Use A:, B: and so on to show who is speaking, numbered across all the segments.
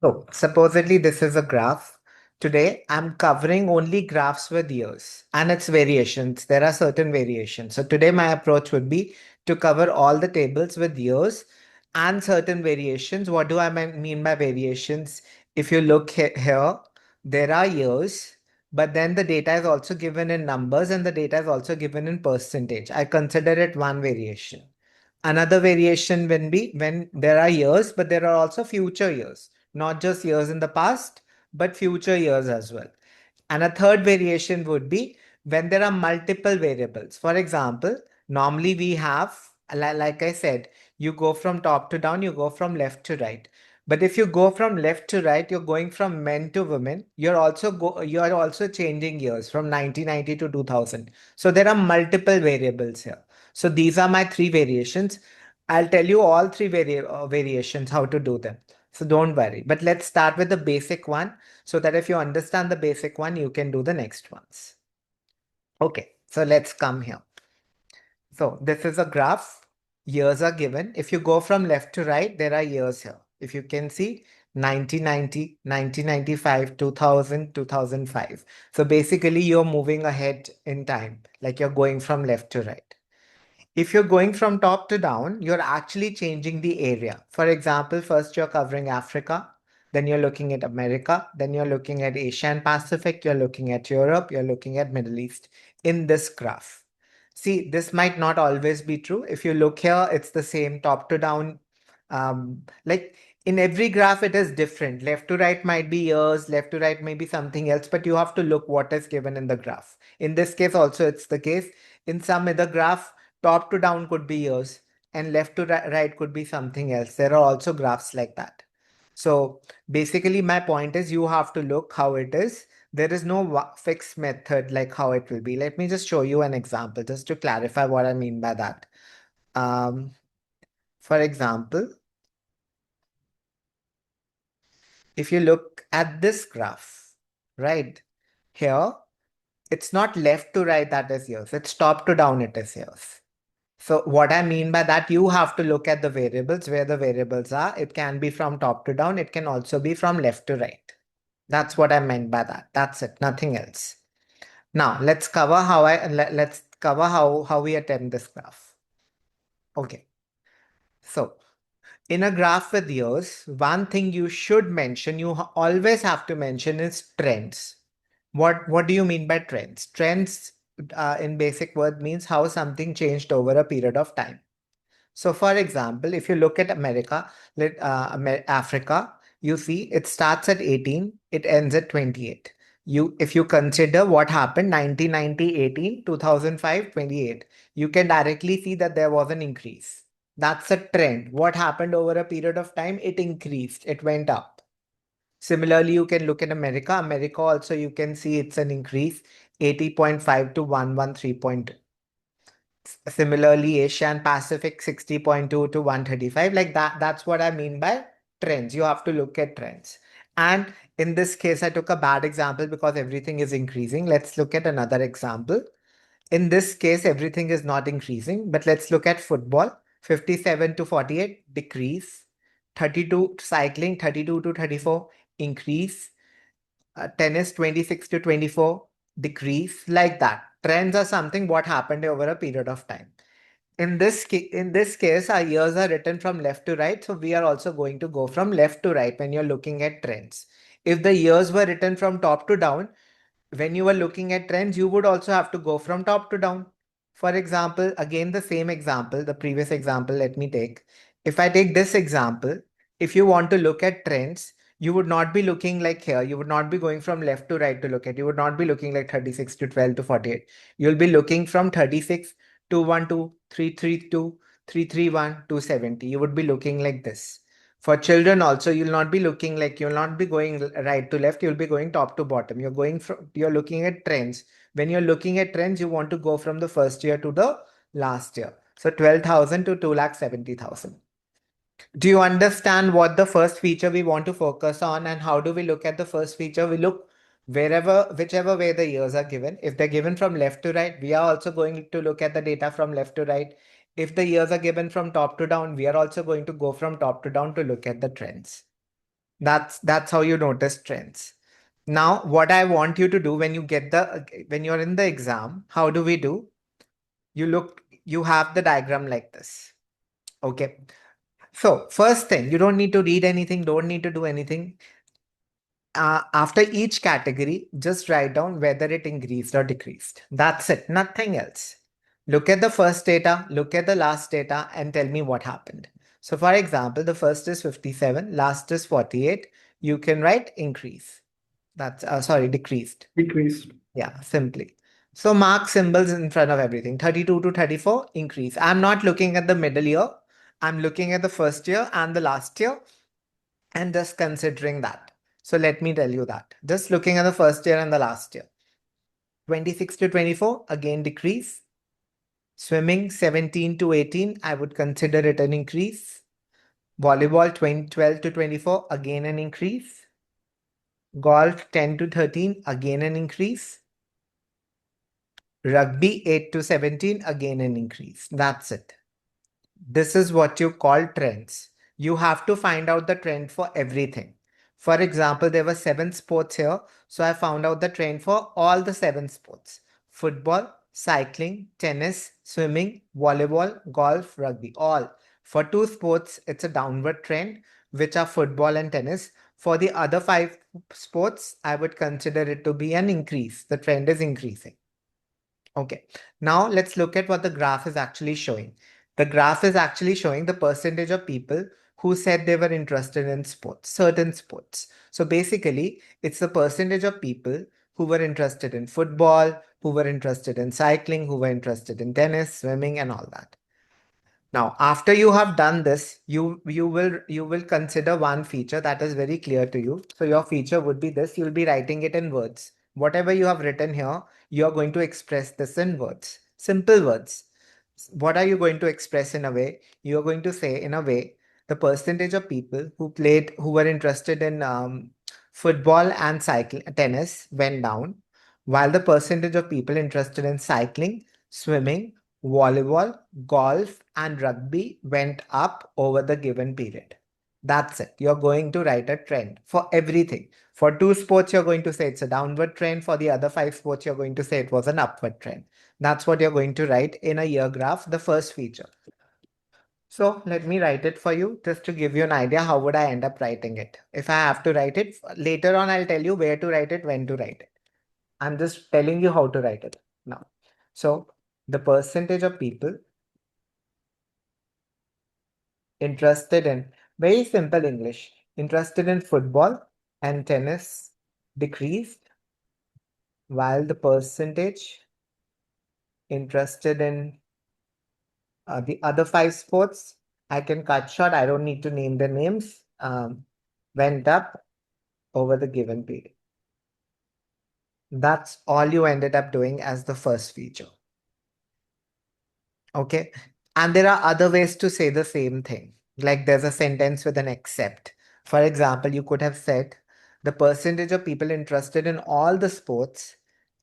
A: So supposedly this is a graph. Today I'm covering only graphs with years and its variations. There are certain variations. So today my approach would be to cover all the tables with years and certain variations. What do I mean by variations? If you look here, there are years, but then the data is also given in numbers and the data is also given in percentage. I consider it one variation. Another variation when when there are years, but there are also future years, not just years in the past, but future years as well. And a third variation would be when there are multiple variables. For example, normally we have, like I said, you go from top to down, you go from left to right. But if you go from left to right, you're going from men to women. You're also changing years from 1990 to 2000. So there are multiple variables here. So these are my three variations. I'll tell you all three variations how to do them. So don't worry. But let's start with the basic one so that if you understand the basic one, you can do the next ones. Okay, so let's come here. So this is a graph. Years are given. If you go from left to right, there are years here. If you can see 1990, 1995, 2000, 2005. So basically you're moving ahead in time, like you're going from left to right. If you're going from top to down, you're actually changing the area. For example, first you're covering Africa, then you're looking at America, then you're looking at Asia and Pacific, you're looking at Europe, you're looking at Middle East in this graph. See, this might not always be true. If you look here, it's the same top to down. Like in every graph, it is different. Left to right might be years, left to right may be something else, but you have to look what is given in the graph. In this case also, it's the case. In some other graph, top to down could be years and left to right could be something else. There are also graphs like that. So basically my point is you have to look how it is. There is no fixed method like how it will be. Let me just show you an example just to clarify what I mean by that. Um, for example, if you look at this graph, right here, it's not left to right that is years. It's top to down it is years. So what I mean by that, you have to look at the variables where the variables are. It can be from top to down. It can also be from left to right. That's what I meant by that. That's it. Nothing else. Now let's cover let's cover how we attempt this graph. Okay. So in a graph with years, one thing you should mention, always have to mention is trends. What do you mean by trends? Trends in basic word means how something changed over a period of time. So for example, if you look at Africa, you see it starts at 18, it ends at 28. If you consider what happened 1990, 18, 2005, 28, you can directly see that there was an increase. That's a trend. What happened over a period of time? It increased, it went up. Similarly, you can look at America. America also, you can see it's an increase, 80.5 to 113.2. Similarly, Asia and Pacific 60.2 to 135. Like that, that's what I mean by trends. You have to look at trends. And in this case, I took a bad example because everything is increasing. Let's look at another example. In this case, everything is not increasing, but let's look at football. 57 to 48, decrease. 32 cycling, 32 to 34, increase. Tennis 26 to 24, decrease, like that. Trends are something what happened over a period of time. In this case, our years are written from left to right. So we are also going to go from left to right when you're looking at trends. If the years were written from top to down, when you were looking at trends, you would also have to go from top to down. For example, again, the same example, the previous example, let me take. If I take this example, if you want to look at trends, you would not be looking like here. You would not be going from left to right to look at. You would not be looking like 36 to 12 to 48. You'll be looking from 36 212, 332, 331, 270. You would be looking like this. For children also, you'll not be looking like you'll not be going right to left. You'll be going top to bottom. You're looking at trends. When you're looking at trends, you want to go from the first year to the last year. So 12,000 to 2,70,000. Do you understand what the first feature we want to focus on and how do we look at the first feature? We look whichever way the years are given. If they're given from left to right, we are also going to look at the data from left to right. If the years are given from top to down, we are also going to go from top to down to look at the trends. That's how you notice trends. Now, what I want you to do when when you're in the exam, how do we do? You have the diagram like this. Okay. So first thing, you don't need to read anything, don't need to do anything. After each category, just write down whether it increased or decreased. That's it, nothing else. Look at the first data, look at the last data, and tell me what happened. So, for example, the first is 57, last is 48. You can write increase. That's sorry, decreased.
B: Decreased.
A: Yeah, simply. So, mark symbols in front of everything. 32 to 34, increase. I'm not looking at the middle year. I'm looking at the first year and the last year and just considering that. So let me tell you that. Just looking at the first year and the last year. 26 to 24, again decrease. Swimming 17 to 18, I would consider it an increase. Volleyball 12 to 24, again an increase. Golf 10 to 13, again an increase. Rugby 8 to 17, again an increase. That's it. This is what you call trends. You have to find out the trend for everything. For example, there were 7 sports here. So I found out the trend for all the 7 sports. Football, cycling, tennis, swimming, volleyball, golf, rugby, all. For 2 sports, it's a downward trend, which are football and tennis. For the other 5 sports, I would consider it to be an increase. The trend is increasing. Okay, now let's look at what the graph is actually showing. The graph is actually showing the percentage of people who said they were interested in sports, certain sports. So basically, it's the percentage of people who were interested in football, who were interested in cycling, who were interested in tennis, swimming, and all that. Now, after you have done this, you will consider one feature that is very clear to you. So your feature would be this. You'll be writing it in words. Whatever you have written here, you're going to express this in words. Simple words. What are you going to express in a way? You're going to say in a way the percentage of people who were interested in football and tennis went down, while the percentage of people interested in cycling, swimming, volleyball, golf, and rugby went up over the given period. That's it. You're going to write a trend for everything. For 2 sports, you're going to say it's a downward trend. For the other 5 sports, you're going to say it was an upward trend. That's what you're going to write in a year graph, the first feature. So let me write it for you just to give you an idea how would I end up writing it. If I have to write it later on, I'll tell you where to write it, when to write it. I'm just telling you how to write it now. So the percentage of people interested in, very simple English, interested in football and tennis decreased, while the percentage interested in the other 5 sports, I can cut short, I don't need to name the names, went up over the given period. That's all you ended up doing as the first feature. Okay. And there are other ways to say the same thing. Like there's a sentence with an except. For example, you could have said the percentage of people interested in all the sports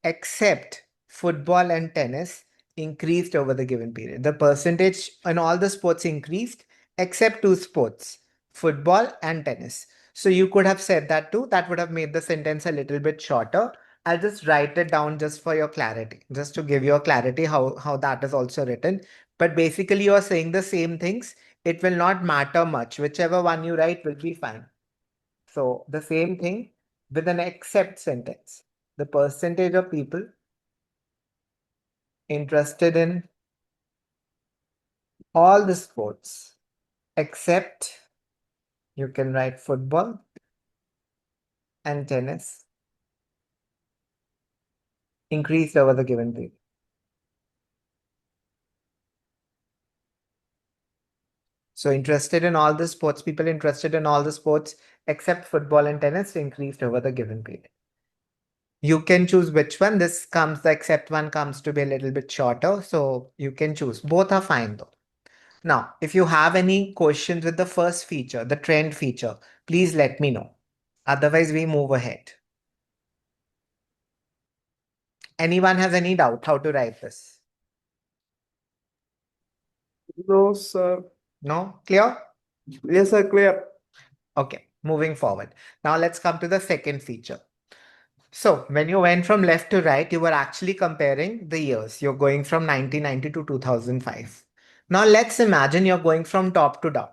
A: except football and tennis increased over the given period. The percentage in all the sports increased except 2 sports, football and tennis. So you could have said that too. That would have made the sentence a little bit shorter. I'll just write it down just for your clarity, just to give you a clarity how that is also written. But basically, you are saying the same things. It will not matter much. Whichever one you write will be fine. So the same thing with an except sentence. The percentage of people interested in all the sports except you can write football and tennis increased over the given period. So interested in all the sports, people interested in all the sports except football and tennis increased over the given period. You can choose which one. The except one comes to be a little bit shorter. So you can choose. Both are fine though. Now, if you have any questions with the first feature, the trend feature, please let me know. Otherwise, we move ahead. Anyone has any doubt how to write this?
B: No, sir.
A: No? Clear?
B: Yes, sir, clear.
A: Okay. Moving forward. Now let's come to the second feature. So when you went from left to right, you were actually comparing the years. You're going from 1990 to 2005. Now let's imagine you're going from top to down.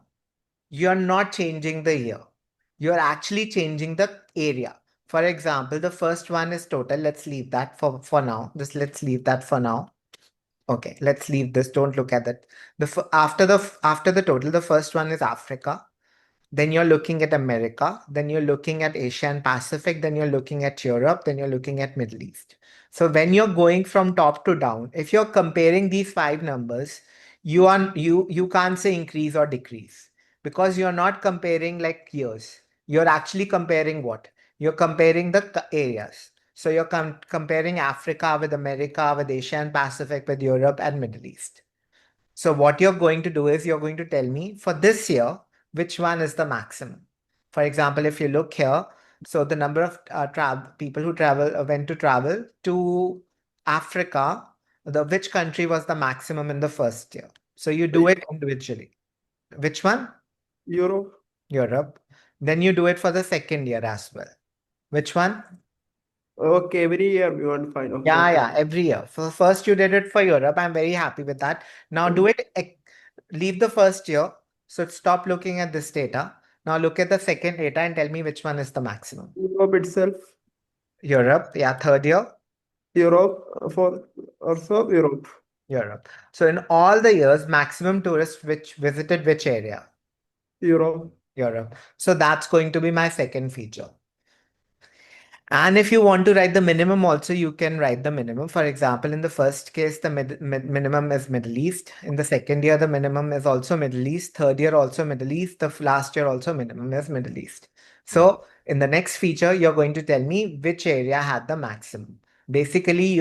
A: You're not changing the year. You're actually changing the area. For example, the first one is total. Let's leave that for now. Just let's leave that for now. Okay, let's leave this. Don't look at that. After the total, the first one is Africa. Then you're looking at America, then you're looking at Asia and Pacific, then you're looking at Europe, then you're looking at Middle East. So when you're going from top to down, if you're comparing these five numbers, you can't say increase or decrease because you're not comparing like years. You're actually comparing what? You're comparing the areas. So you're comparing Africa with America, with Asia and Pacific, with Europe and Middle East. So what you're going to do is you're going to tell me for this year, which one is the maximum. For example, if you look here, so the number of people who went to travel to Africa, which country was the maximum in the first year? So you do it individually. Which one?
B: Europe.
A: Europe. Then you do it for the second year as well. Which one?
B: Okay, every year we want to find. Okay,
A: Yeah,
B: okay.
A: yeah, every year. So first you did it for Europe. I'm very happy with that. Now do it, leave the first year. So stop looking at this data. Now look at the second data and tell me which one is the maximum.
B: Europe itself.
A: Europe, yeah, third year,
B: Europe for also Europe.
A: Europe. So in all the years, maximum tourists which visited which area?
B: Europe.
A: Europe. So that's going to be my second feature. And if you want to write the minimum also, you can write the minimum. For example, in the first case, the minimum is Middle East. In the second year, the minimum is also Middle East. Third year also Middle East. The last year also minimum is Middle East. So in the next feature, you're going to tell me which area had the maximum. Basically,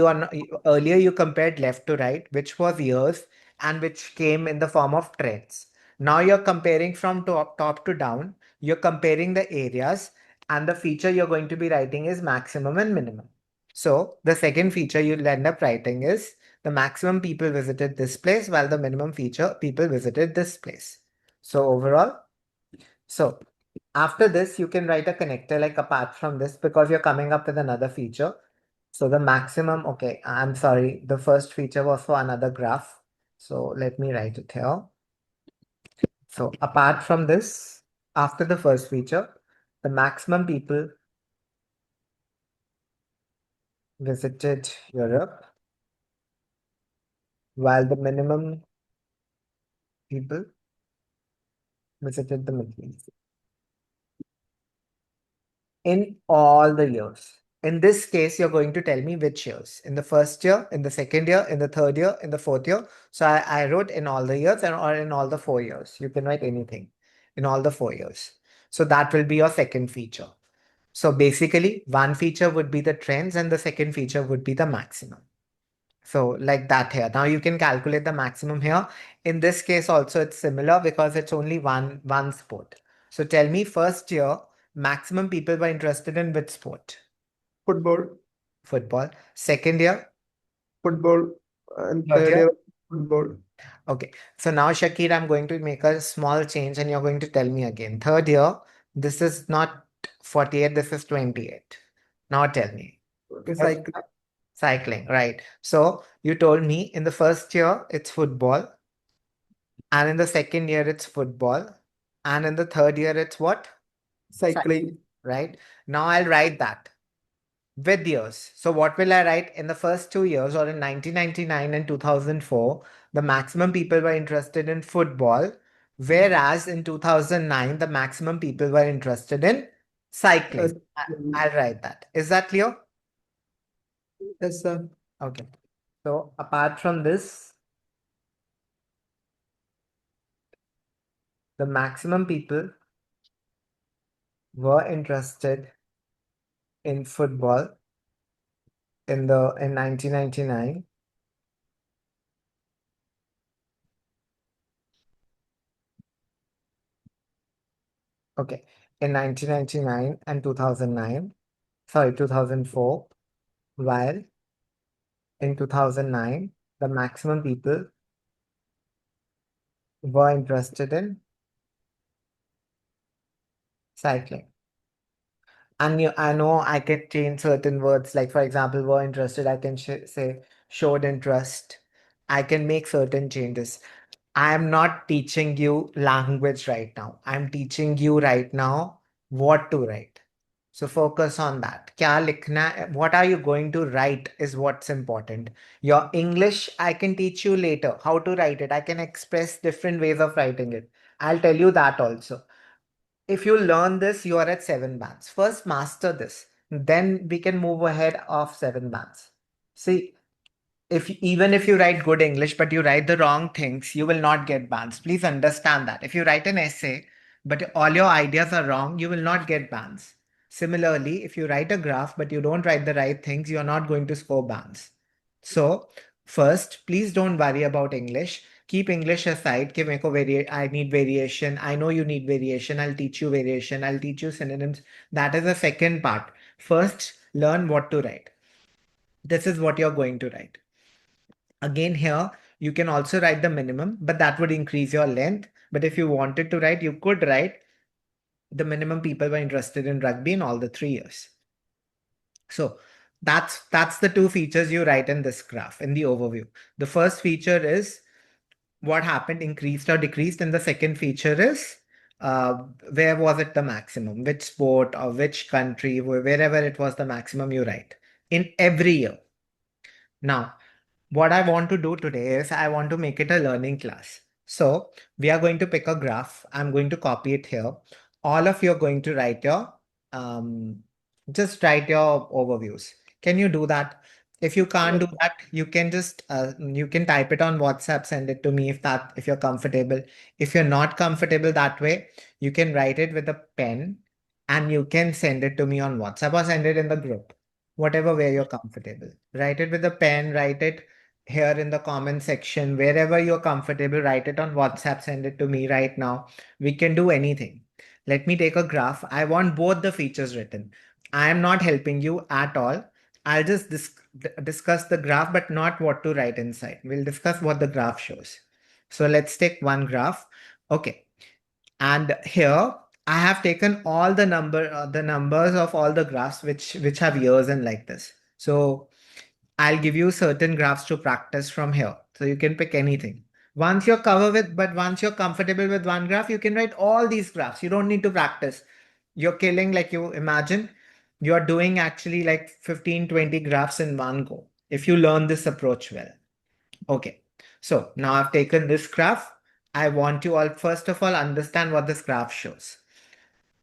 A: earlier you compared left to right, which was years and which came in the form of trends. Now you're comparing from top to down. You're comparing the areas and the feature you're going to be writing is maximum and minimum. So the second feature you'll end up writing is the maximum people visited this place while the minimum feature people visited this place. So overall, so after this, you can write a connector like apart from this because you're coming up with another feature. So the maximum, okay, I'm sorry, the first feature was for another graph. So let me write it here. So apart from this, after the first feature, the maximum people visited Europe, while the minimum people visited the Middle East in all the years. In this case, you're going to tell me which years. In the first year, in the second year, in the third year, in the fourth year. So I wrote in all the years or in all the 4 years. You can write anything in all the 4 years. So that will be your second feature. So basically, one feature would be the trends and the second feature would be the maximum. So like that here. Now you can calculate the maximum here. In this case also it's similar because it's only one sport. So tell me first year, maximum people were interested in which sport?
B: Football.
A: Football. Second year,
B: Football. And
A: third
B: third
A: year.
B: year football.
A: Okay. So now Shakir, I'm going to make a small change and you're going to tell me again. Third year, this is not 48, this is 28. Now tell me.
B: Okay,
A: First,
B: cycle.
A: cycling, right. So you told me in the first year it's football. And in the second year, it's football. And in the third year, it's what? Cycling,
B: Cycling.
A: right? Now I'll write that with years. So what will I write? In the first 2 years or in 1999 and 2004, the maximum people were interested in football. Whereas in 2009, the maximum people were interested in cycling. I'll write that. Is that clear?
B: Yes, sir.
A: Okay. So apart from this, the maximum people were interested in football in 1999. Okay, in 1999 and 2009, sorry, 2004, while in 2009, the maximum people were interested in Cycling. And I know I can change certain words, like for example, were interested, I can say showed interest. I can make certain changes. I am not teaching you language right now. I'm teaching you right now what to write. So focus on that. क्या लिखना है, what are you going to write is what's important. Your English, I can teach you later how to write it. I can express different ways of writing it. I'll tell you that also. If you learn this, you are at 7 bands. First, master this. Then we can move ahead of 7 bands. See, if even if you write good English, but you write the wrong things, you will not get bans. Please understand that. If you write an essay, but all your ideas are wrong, you will not get bans. Similarly, if you write a graph, but you don't write the right things, you're not going to score bans. So, first, please don't worry about English. Keep English aside. कि मेरे को I need variation. I know you need variation. I'll teach you variation. I'll teach you synonyms. That is the second part. First, learn what to write. This is what you're going to write. Again, here, you can also write the minimum, but that would increase your length. But if you wanted to write, you could write the minimum people were interested in rugby in all the 3 years. So that's the two features you write in this graph in the overview. The first feature is what happened, increased or decreased, and the second feature is uh, where was it the maximum, which sport or which country, wherever it was the maximum you write in every year. Now, what I want to do today is I want to make it a learning class. So we are going to pick a graph. I'm going to copy it here. All of you are going to write your, um, just write your overviews. Can you do that? If you can't do that, you can just, you can type it on WhatsApp, send it to me if you're comfortable. If you're not comfortable that way, you can write it with a pen and you can send it to me on WhatsApp or send it in the group, whatever way you're comfortable. Write it with a pen, write it here in the comment section, wherever you're comfortable, write it on WhatsApp, send it to me right now. We can do anything. Let me take a graph. I want both the features written. I am not helping you at all. I'll just discuss the graph, but not what to write inside. We'll discuss what the graph shows. So let's take one graph. Okay. And here I have taken all the numbers of all the graphs which have years and like this. So I'll give you certain graphs to practice from here. So you can pick anything. Once you're comfortable with one graph, you can write all these graphs. You don't need to practice. You're killing, like, you imagine you're doing actually like 15, 20 graphs in one go if you learn this approach well. Okay. So now I've taken this graph. I want you all, first of all, understand what this graph shows,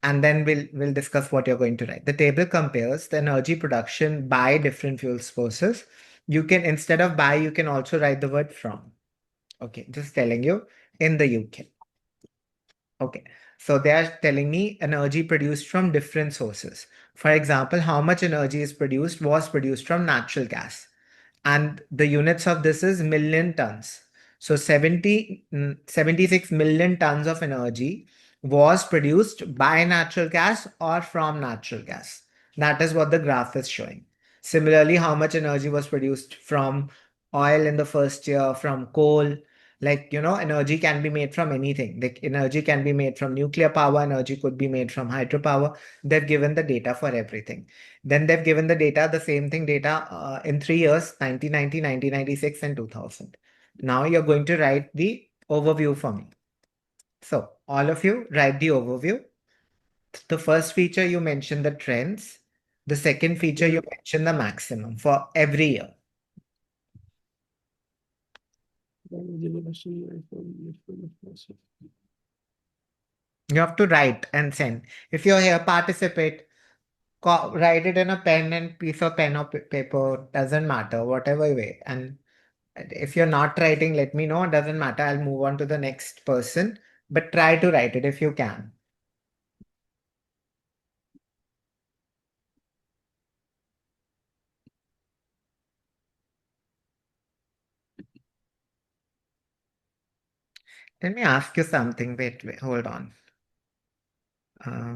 A: and then we'll discuss what you're going to write. The table compares the energy production by different fuel sources. You can, instead of by, you can also write the word from. Okay, just telling you, in the UK. Okay, so they are telling me energy produced from different sources. For example, how much energy was produced from natural gas, and the units of this is million tons. So 76 million tons of energy was produced by natural gas or from natural gas. That is what the graph is showing. Similarly, how much energy was produced from oil in the first year, from coal. Like, energy can be made from anything. Like, energy can be made from nuclear power, energy could be made from hydropower. They've given the data for everything. Then they've given the data, the same thing data in 3 years, 1990, 1996, and 2000. Now you're going to write the overview for me. So all of you write the overview. The first feature you mentioned the trends. The second feature you mentioned the maximum for every year. You have to write and send. If you're here, participate. Write it in a pen and piece of pen or paper. Doesn't matter, whatever way. And if you're not writing, let me know. It doesn't matter. I'll move on to the next person. But try to write it if you can. Let me ask you something. Wait, hold on. Uh,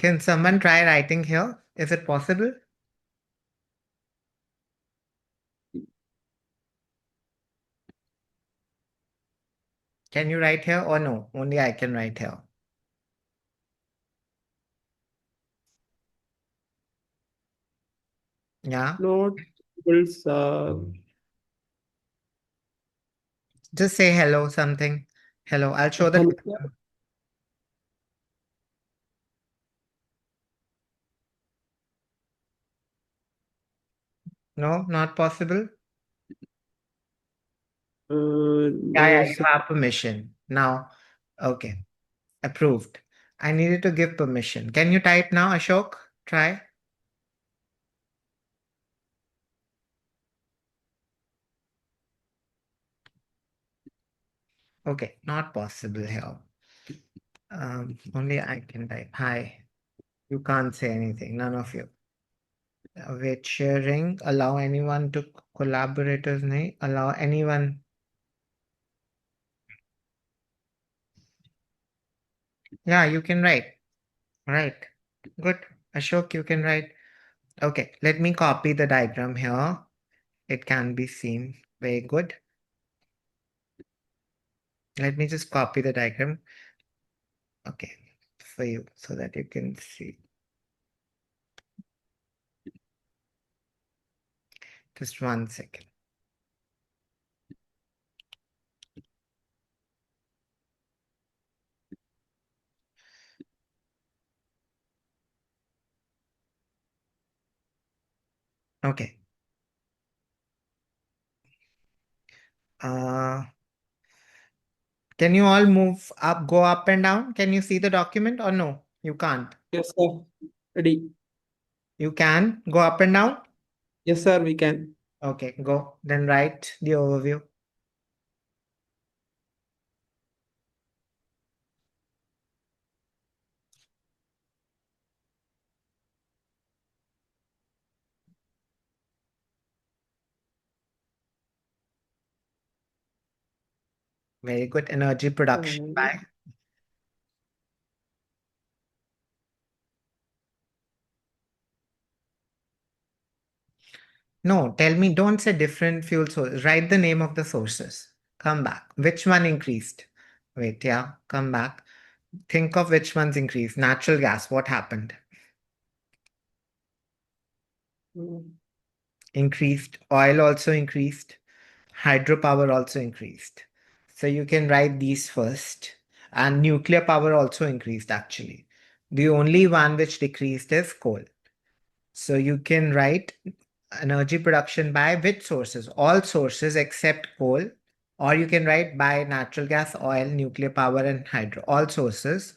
A: Can someone try writing here? Is it possible? Can you write here or no? Only I can write here. Yeah.
B: Not equals
A: Just say hello, something. Hello. I'll show the
B: hello.
A: diagram. No, not possible. Yeah,
B: No,
A: you
B: sir.
A: have permission. Now, okay. Approved. I needed to give permission. Can you type now, Ashok? Try. Okay, not possible here. Only I can type. Hi. You can't say anything, none of you. Wait, sharing. Allow anyone to collaborators. Nahi. Allow anyone. Yeah, you can write. Right. Good. Ashok, you can write. Okay, let me copy the diagram here. It can be seen. Very good. Let me just copy the diagram. Okay, for you so that you can see. Just 1 second. Okay. Uh, can you all move up, go up and down? Can you see the document or no? You can't.
B: Yes, sir. Ready.
A: You can go up and down?
B: Yes, sir, we can.
A: Okay, go. Then write the overview. Very good. Energy production
B: Uh,
A: by. No, tell me, don't say different fuel sources. Write the name of the sources. Come back. Which one increased? Wait, yeah, come back. Think of which ones increased. Natural gas, what happened? Increased. Oil also increased. Hydropower also increased. So you can write these first. And nuclear power also increased actually. The only one which decreased is coal. So you can write energy production by which sources? All sources except coal. Or you can write by natural gas, oil, nuclear power, and hydro. All sources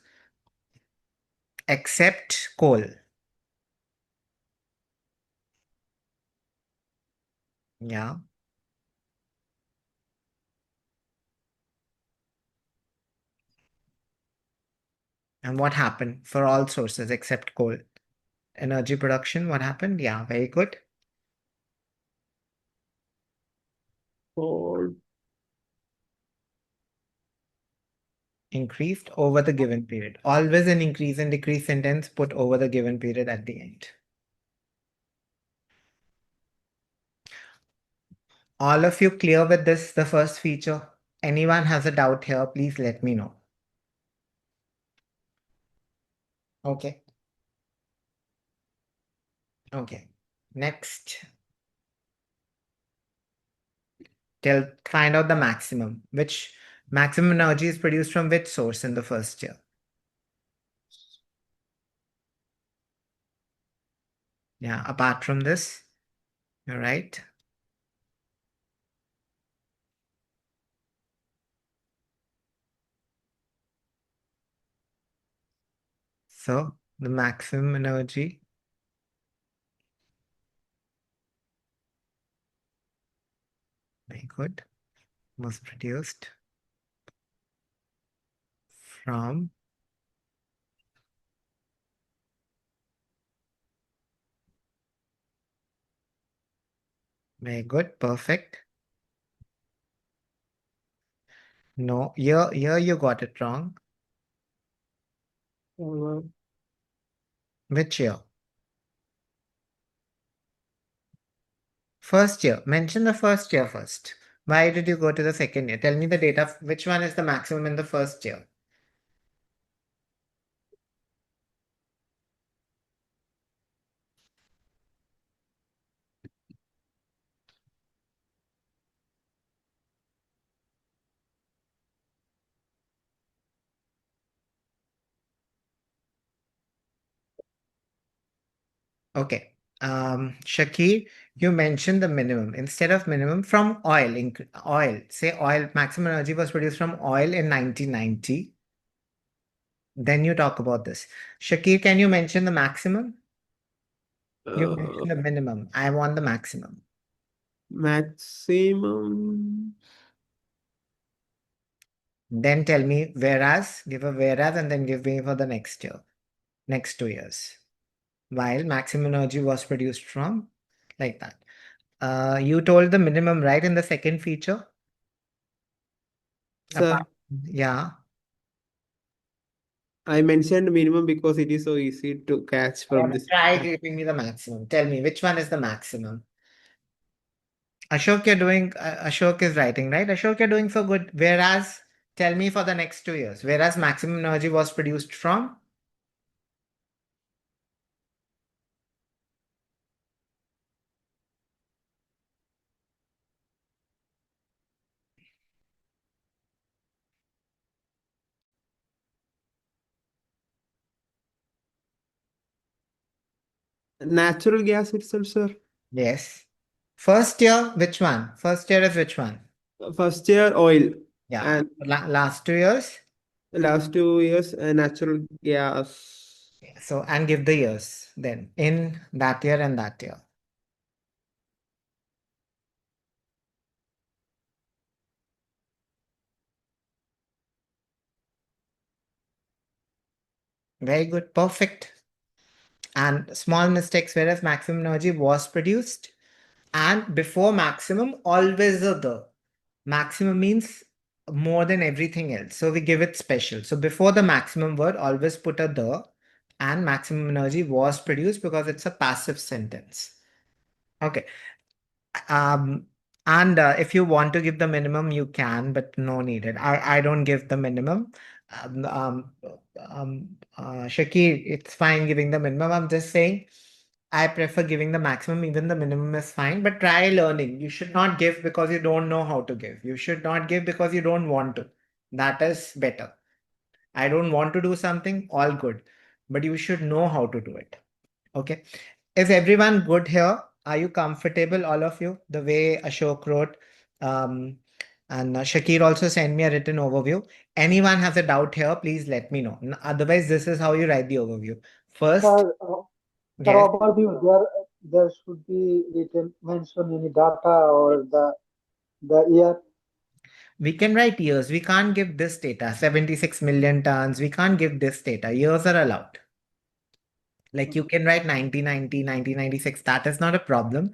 A: except coal. Yeah. And what happened for all sources except coal? Energy production, what happened? Yeah, very good.
B: for
A: Increased over the given period. Always an increase and decrease sentence put over the given period at the end. All of you clear with this, the first feature? Anyone has a doubt here, please let me know. Okay. Okay. Next. Find out the maximum. Which maximum energy is produced from which source in the first year? Yeah, apart from this, you're right. So the maximum energy very good was produced from very good, perfect. No, here you got it wrong.
B: uh,
A: Which year? First year. Mention the first year first. Why did you go to the second year? Tell me the data. Which one is the maximum in the first year? Okay. Shakir, you mentioned the minimum. Instead of minimum, from oil, oil. Say oil, maximum energy was produced from oil in 1990. Then you talk about this. Shakir, can you mention the maximum? You
B: Uh,
A: mentioned the minimum. I want the maximum.
B: maximum.
A: Then tell me whereas, give a whereas, and then give me for the next year, next 2 years. While maximum energy was produced from, like that. You told the minimum, right, in the second feature?
B: Sir,
A: Apart, yeah.
B: I mentioned minimum because it is so easy to catch from this.
A: Try giving me the maximum. Tell me which one is the maximum. Ashok, you're doing. Ashok is writing, right? Ashok, you're doing so good. Whereas, tell me for the next 2 years. Whereas maximum energy was produced from.
B: Natural gas itself, sir.
A: Yes. First year, which one? First year is which one?
B: First year, oil.
A: Yeah.
B: And
A: Last 2 years.
B: last 2 years, natural gas.
A: So, and give the years then in that year and that year. Very good. Perfect. And small mistakes, whereas maximum energy was produced. And before maximum, always a the. Maximum means more than everything else. So we give it special. So before the maximum word, always put a the. And maximum energy was produced because it's a passive sentence. Okay. Um, and if you want to give the minimum, you can, but no needed. I don't give the minimum. Um, um, Shakir, it's fine giving the minimum. I'm just saying I prefer giving the maximum. Even the minimum is fine, but try learning. You should not give because you don't know how to give. You should not give because you don't want to. That is better. I don't want to do something, all good, but you should know how to do it. Okay. Is everyone good here? Are you comfortable, all of you? The way Ashok wrote, um, and Shakir also sent me a written overview. Anyone has a doubt here, please let me know. Otherwise, this is how you write the overview. First,
C: Sir, sir,
A: yes,
C: overview, there should be written mention any data or the year.
A: we can write years. We can't give this data, 76 million tons. We can't give this data. Years are allowed. Like you can write 1990, 1996. That is not a problem.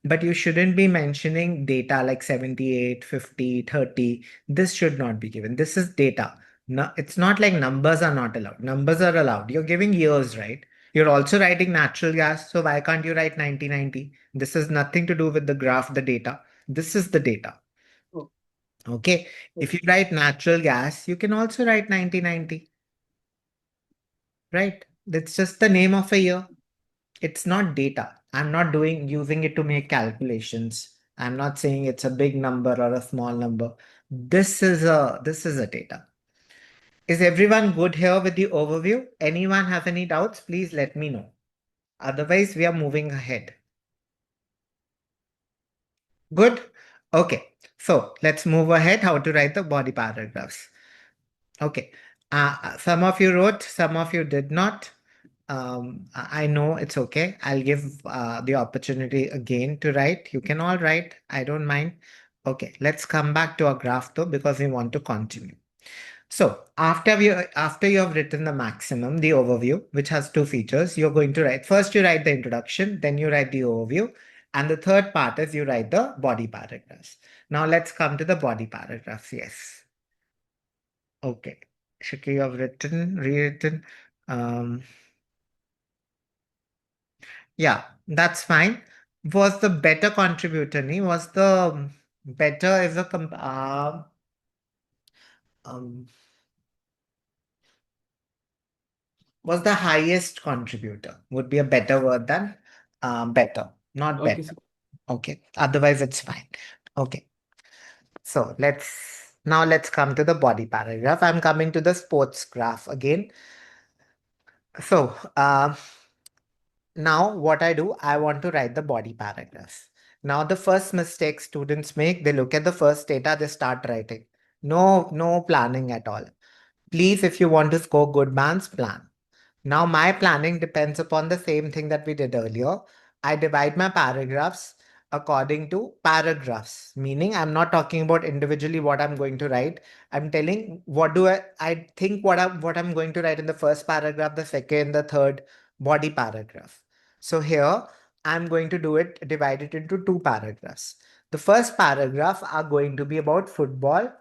A: But you shouldn't be mentioning data like 78, 50, 30. This should not be given. This is data. No, it's not like numbers are not allowed. Numbers are allowed. You're giving years, right? You're also writing natural gas. So why can't you write 1990? This has nothing to do with the graph, the data. This is the data.
C: Oh,
A: Okay. If you
C: okay.
A: write natural gas, you can also write 1990, right? That's just the name of a year. It's not data. I'm not doing using it to make calculations. I'm not saying it's a big number or a small number. This is a data. Is everyone good here with the overview? Anyone have any doubts? Please let me know. Otherwise, we are moving ahead. Good. Okay. So let's move ahead. How to write the body paragraphs. Okay. Some of you wrote, some of you did not. I know it's okay. I'll give the opportunity again to write. You can all write. I don't mind. Okay, let's come back to our graph though, because we want to continue. So after you have written the maximum, the overview, which has two features, you're going to write. First, you write the introduction, then you write the overview, and the third part is you write the body paragraphs. Now let's come to the body paragraphs. Yes. Okay. Shaki, you have written, rewritten. Um, Yeah, that's fine. Was the better contributor, nahi? Was the better is a um, was the highest contributor would be a better word than better, not
B: Okay,
A: better.
B: sir.
A: Okay, otherwise it's fine. Okay, so let's come to the body paragraph. I'm coming to the sports graph again. So now what I do, I want to write the body paragraph. Now the first mistake students make, they look at the first data, they start writing. No planning at all. Please, if you want to score good marks, plan. Now my planning depends upon the same thing that we did earlier. I divide my paragraphs according to paragraphs, meaning I'm not talking about individually what I'm going to write. I'm telling what do I think what I'm going to write in the first paragraph, the second, the third body paragraph. So here I'm going to do it, divide it into two paragraphs. The first paragraph are going to be about football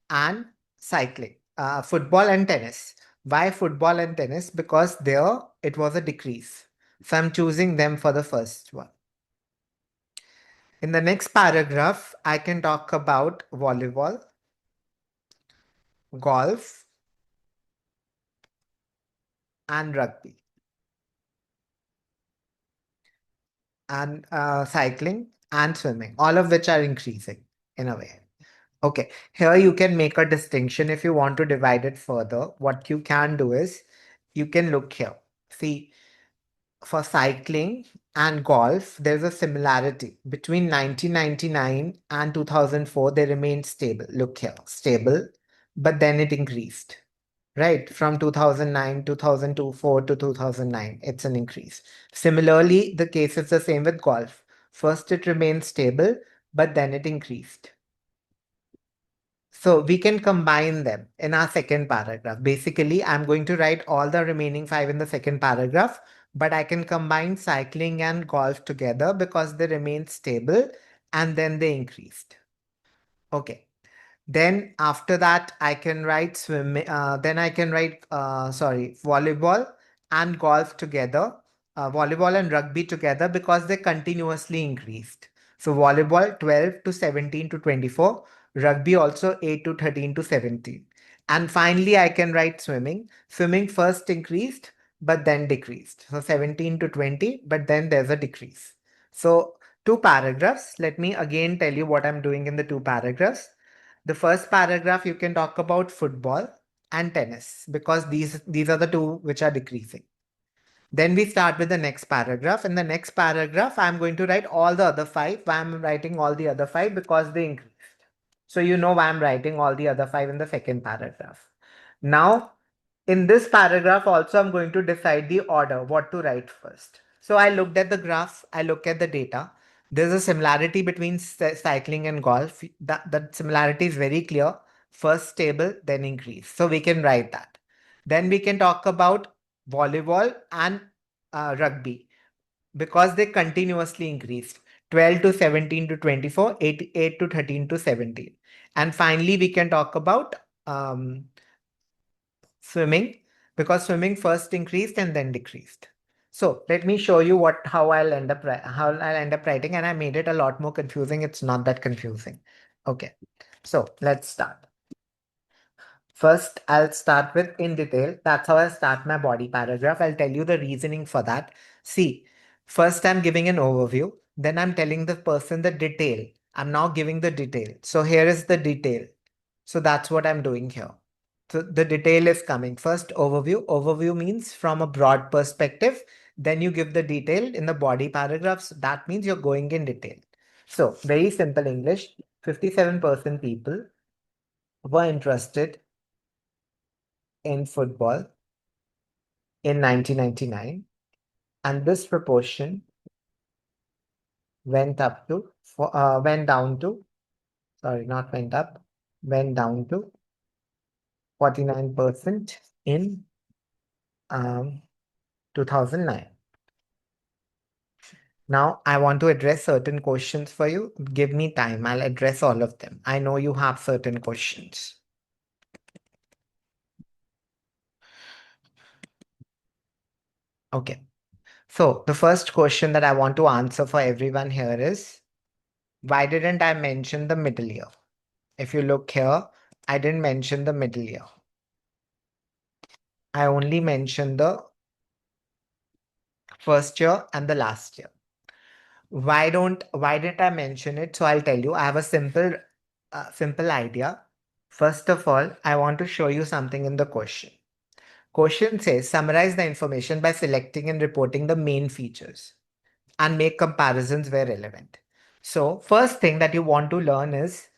A: and cycling, football and tennis. Why football and tennis? Because there it was a decrease. So I'm choosing them for the first one. In the next paragraph, I can talk about volleyball, golf, and rugby, and cycling and swimming, all of which are increasing in a way. Okay, here you can make a distinction if you want to divide it further. What you can do is you can look here. See, for cycling and golf, there's a similarity between 1999 and 2004. They remained stable. Look here, stable, but then it increased, right? From 2009, 2004 to 2009, it's an increase. Similarly, the case is the same with golf. First, it remained stable, but then it increased. So we can combine them in our second paragraph. Basically, I'm going to write all the remaining five in the second paragraph, but I can combine cycling and golf together because they remain stable and then they increased. Okay. Then after that, I can write swimming. Then I can write, volleyball and golf together, volleyball and rugby together because they continuously increased. So volleyball 12 to 17 to 24, rugby also 8 to 13 to 17. And finally, I can write swimming. Swimming first increased, but then decreased. So 17 to 20, but then there's a decrease. So two paragraphs. Let me again tell you what I'm doing in the two paragraphs. The first paragraph, you can talk about football and tennis because these are the two which are decreasing. Then we start with the next paragraph. In the next paragraph, I'm going to write all the other five. Why I'm writing all the other five? Because they increased. So you know why I'm writing all the other five in the second paragraph. Now, in this paragraph also, I'm going to decide the order, what to write first. So I looked at the graph, I look at the data. There's a similarity between cycling and golf. That similarity is very clear. First stable, then increase. So we can write that. Then we can talk about volleyball and rugby because they continuously increased. 12 to 17 to 24, 8 to 13 to 17. And finally, we can talk about swimming because swimming first increased and then decreased. So let me show you how I'll end up writing, and I made it a lot more confusing. It's not that confusing. Okay, so let's start. First, I'll start with in detail. That's how I start my body paragraph. I'll tell you the reasoning for that. See, first I'm giving an overview. Then I'm telling the person the detail. I'm now giving the detail. So here is the detail. So that's what I'm doing here. So the detail is coming. First, overview. Overview means from a broad perspective. Then you give the detail in the body paragraphs. That means you're going in detail. So very simple English. 57% people were interested in football in 1999, and this proportion went up to went down to sorry, not went up, went down to 49% in 2009. Now I want to address certain questions for you. Give me time. I'll address all of them. I know you have certain questions. Okay. So the first question that I want to answer for everyone here is, why didn't I mention the middle year? If you look here, I didn't mention the middle year. I only mentioned the first year and the last year. Why didn't I mention it? So I'll tell you, I have a simple idea. First of all, I want to show you something in the question. Question says, summarize the information by selecting and reporting the main features and make comparisons where relevant. So first thing that you want to learn is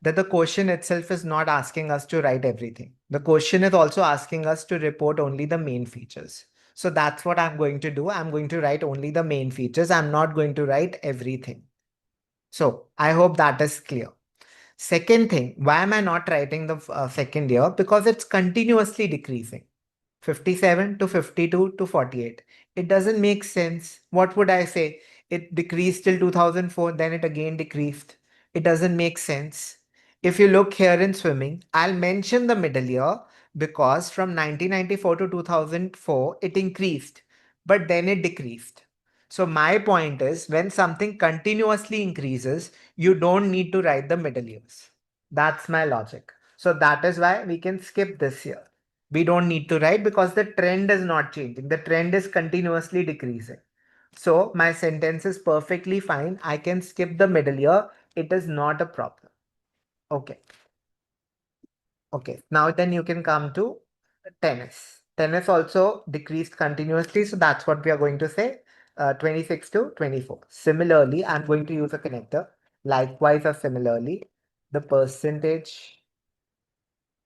A: that the question itself is not asking us to write everything. The question is also asking us to report only the main features. So that's what I'm going to do. I'm going to write only the main features. I'm not going to write everything. So I hope that is clear. Second thing, why am I not writing the second year? Because it's continuously decreasing. 57 to 52 to 48. It doesn't make sense. What would I say? It decreased till 2004, then it again decreased. It doesn't make sense. If you look here in swimming, I'll mention the middle year because from 1994 to 2004, it increased, but then it decreased. So my point is, when something continuously increases, you don't need to write the middle years. That's my logic. So that is why we can skip this year. We don't need to write because the trend is not changing. The trend is continuously decreasing. So my sentence is perfectly fine. I can skip the middle year. It is not a problem. Okay. Okay. Now then you can come to tennis. Tennis also decreased continuously. So that's what we are going to say. 26 to 24. Similarly, I'm going to use a connector. Likewise or similarly, the percentage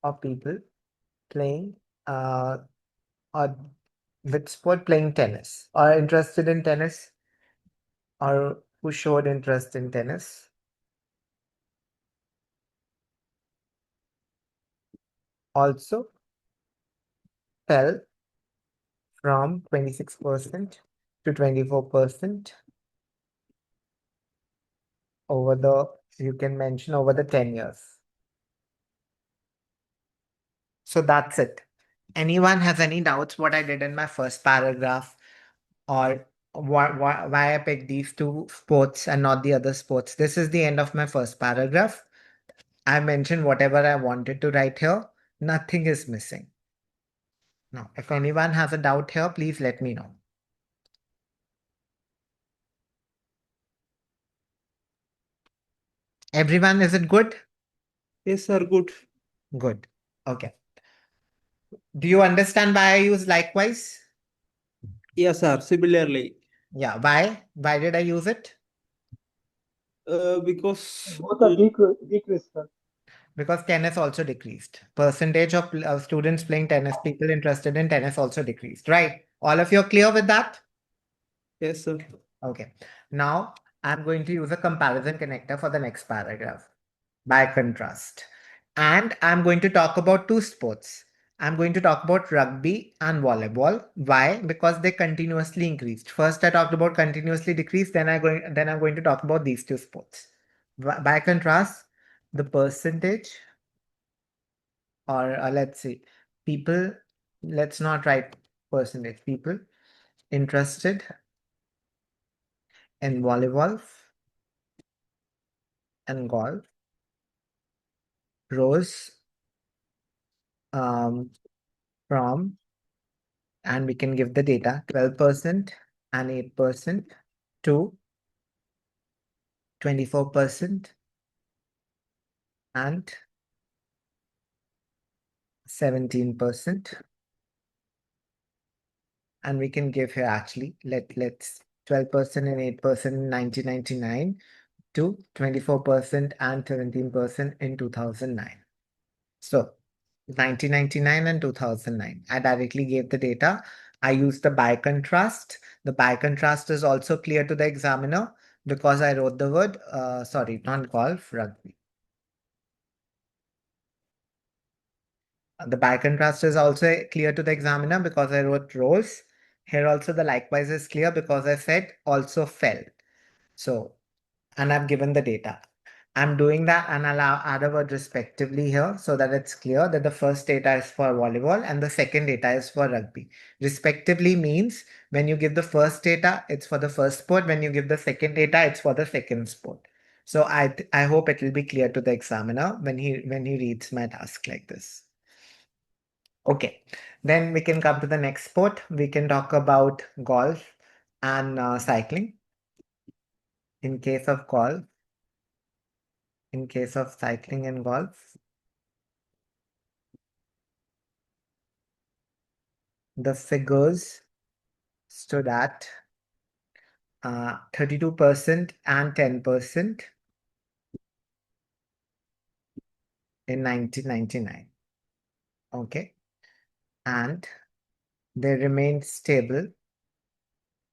A: of people playing or with sport playing tennis or interested in tennis or who showed interest in tennis also fell from 26% to 24% over the, you can mention over the 10 years. So that's it. Anyone has any doubts what I did in my first paragraph or why I picked these two sports and not the other sports? This is the end of my first paragraph. I mentioned whatever I wanted to write here. Nothing is missing. Now, if anyone has a doubt here, please let me know. Everyone, is it good?
B: Yes, sir. Good.
A: Good. Okay. Do you understand why I use likewise?
B: Yes, sir. Similarly,
A: Yeah. Why? Why did I use it?
B: because
C: Both are decreased, sir.
A: Because tennis also decreased. Percentage of students playing tennis, people interested in tennis also decreased, right? All of you are clear with that?
B: yes, sir.
A: Okay. Now I'm going to use a comparison connector for the next paragraph by contrast. And I'm going to talk about two sports. I'm going to talk about rugby and volleyball. Why? Because they continuously increased. First, I talked about continuously decreased. Then I'm going to talk about these two sports. By contrast, the percentage, or let's see, people. Let's not write percentage. People interested in volleyball and golf rose from, and we can give the data, 12% and 8% to 24% and 17%. And we can give here actually, let's 12% and 8% in 1999 to 24% and 17% in 2009. So 1999 and 2009. I directly gave the data. I used the by contrast. The by contrast is also clear to the examiner because I wrote the word, sorry, not golf, rugby. The by contrast is also clear to the examiner because I wrote rose. Here also the likewise is clear because I said also fell. So, and I've given the data. I'm doing that and I'll add a word respectively here so that it's clear that the first data is for volleyball and the second data is for rugby. Respectively means when you give the first data, it's for the first sport. When you give the second data, it's for the second sport. So I hope it will be clear to the examiner when he reads my task like this. Okay, then we can come to the next sport. We can talk about golf and cycling. In case of golf, in case of cycling and golf, the figures stood at 32% and 10% in 1999. Okay, and they remained stable,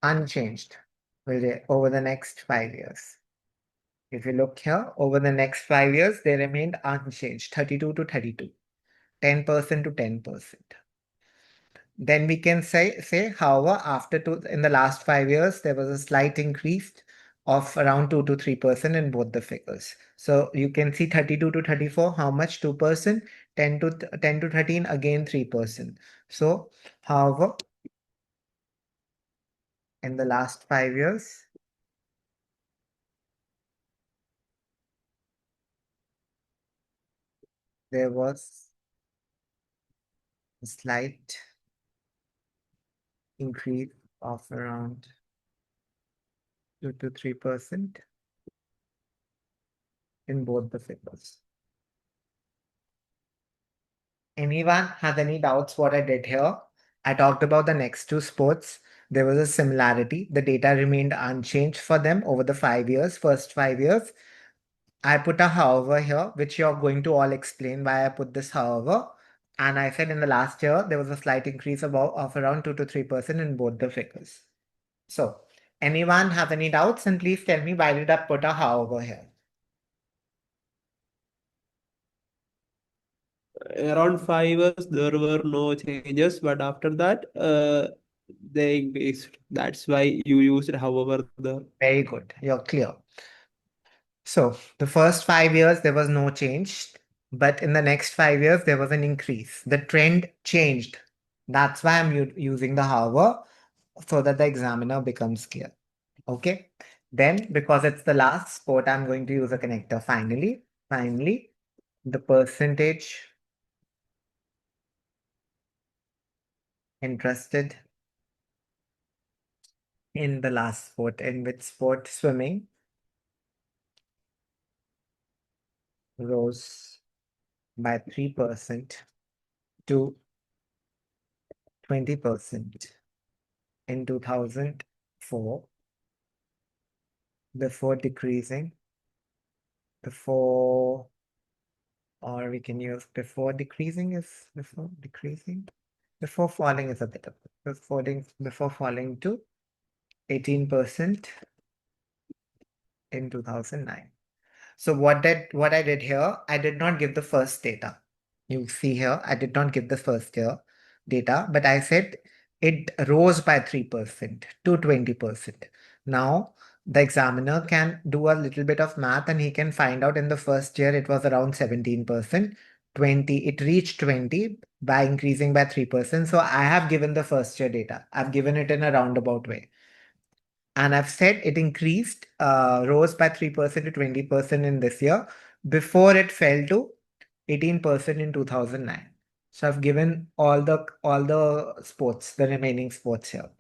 A: unchanged over the next 5 years. If you look here, over the next 5 years, they remained unchanged, 32 to 32, 10% to 10%. Then we can say, however, in the last 5 years, there was a slight increase of around 2 to 3% in both the figures. So you can see 32 to 34, how much? 2%, 10 to 13, again 3%. So, however, in the last 5 years, there was a slight increase of around 2 to 3% in both the figures. Anyone has any doubts what I did here? I talked about the next two sports. There was a similarity. The data remained unchanged for them over the 5 years, first 5 years. I put a however here, which you're going to all explain why I put this however. And I said in the last year, there was a slight increase of around 2 to 3% in both the figures. So, anyone have any doubts? And please tell me why did I put a however here?
B: Around 5 years, there were no changes, but after that, they increased. That's why you used however there.
A: Very good. You're clear. So the first 5 years, there was no change, but in the next 5 years, there was an increase. The trend changed. That's why I'm using the however so that the examiner becomes clear. Okay. Then, because it's the last sport, I'm going to use a connector. Finally, the percentage interested in the last sport. In which sport? Swimming. Rose by 3% to 20% in 2004 before decreasing, or we can use before decreasing is before decreasing, before falling is a better, before falling to 18% in 2009. So what I did here, I did not give the first data. You see here, I did not give the first year data, but I said it rose by 3% to 20%. Now, the examiner can do a little bit of math and he can find out in the first year it was around 17%. It reached 20 by increasing by 3%. So I have given the first year data. I've given it in a roundabout way. And I've said it increased, rose by 3% to 20% in this year before it fell to 18% in 2009. So I've given all the sports, the remaining sports here.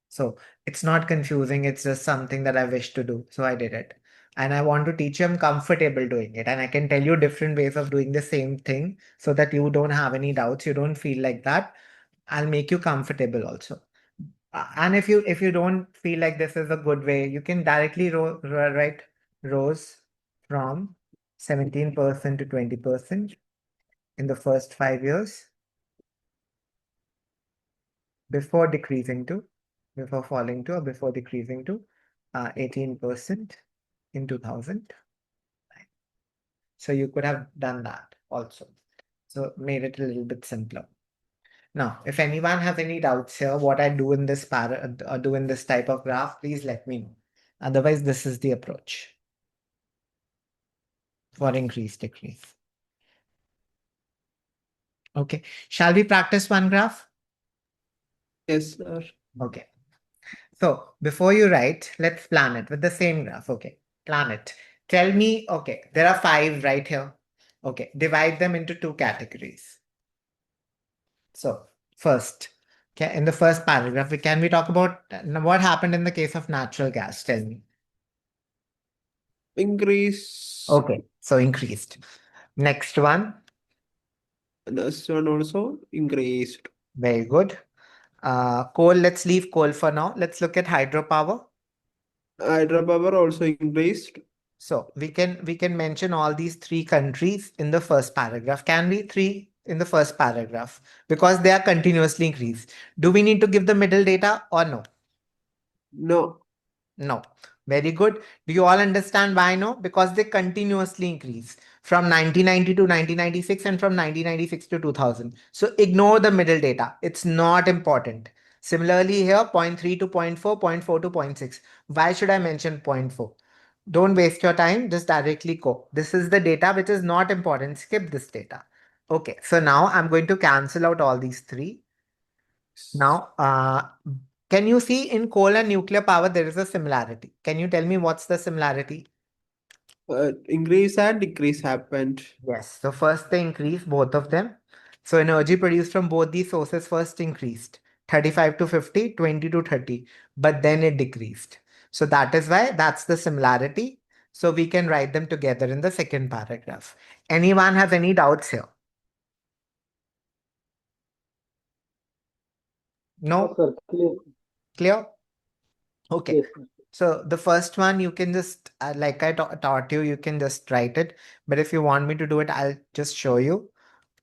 A: So it's not confusing. It's just something that I wish to do. So I did it. And I want to teach you, I'm comfortable doing it. And I can tell you different ways of doing the same thing so that you don't have any doubts. You don't feel like that. I'll make you comfortable also. And if you don't feel like this is a good way, you can directly write rows from 17% to 20% in the first 5 years before falling to, or before decreasing to 18% in 2009. So you could have done that also. So made it a little bit simpler. Now, if anyone has any doubts here, what I do in this do in this type of graph, please let me know. Otherwise, this is the approach. for increase, decrease. Okay. Shall we practice one graph?
B: Yes, sir.
A: Okay. So before you write, let's plan it with the same graph. Okay. Plan it. Tell me, okay, there are 5 right here. Okay. Divide them into 2 categories. So first, okay, in the first paragraph, can we talk about what happened in the case of natural gas? Tell me.
B: Increase.
A: Okay. So increased. Next one.
B: This one also increased.
A: Very good. Coal, let's leave coal for now. Let's look at hydropower.
B: Hydropower also increased.
A: So we can mention all these 3 countries in the first paragraph. Can we 3 in the first paragraph? Because they are continuously increased. Do we need to give the middle data or no?
B: No.
A: No. Very good. Do you all understand why no? Because they continuously increase from 1990 to 1996 and from 1996 to 2000. So ignore the middle data. It's not important. Similarly here, 0.3 to 0.4, 0.4 to 0.6. Why should I mention 0.4? Don't waste your time. Just directly go. This is the data which is not important. Skip this data. Okay. So now I'm going to cancel out all these 3. Now, can you see in coal and nuclear power, there is a similarity? Can you tell me what's the similarity?
B: Increase and decrease happened.
A: Yes. So first they increase both of them. So energy produced from both these sources first increased 35 to 50, 20 to 30, but then it decreased. So that is why that's the similarity. So we can write them together in the second paragraph. Anyone has any doubts here?
C: No,
A: No?
C: sir. Clear.
A: Clear? Okay.
C: Yes, sir.
A: So the first one you can just, like I taught you, you can just write it. But if you want me to do it, I'll just show you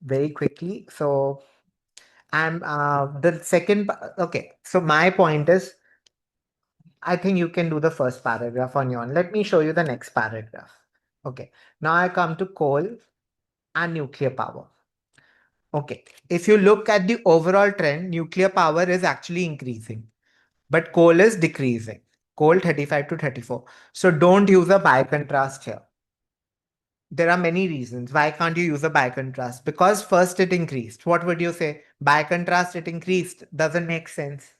A: very quickly. So I'm the second, okay. So my point is, I think you can do the first paragraph on your own. Let me show you the next paragraph. Okay. Now I come to coal and nuclear power. Okay. If you look at the overall trend, nuclear power is actually increasing, but coal is decreasing. Coal 35 to 34. So don't use a by contrast here. There are many reasons. Why can't you use a by contrast? Because first it increased. What would you say? By contrast, it increased. Doesn't make sense.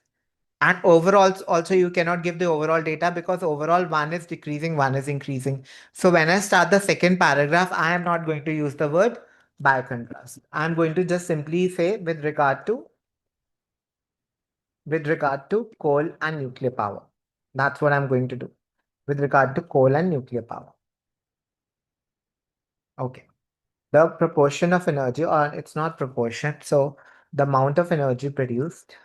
A: And overall, also you cannot give the overall data because overall one is decreasing, one is increasing. So when I start the second paragraph, I am not going to use the word by contrast. I'm going to just simply say with regard to coal and nuclear power. That's what I'm going to do with regard to coal and nuclear power. Okay. The proportion of energy, or it's not proportion, so the amount of energy produced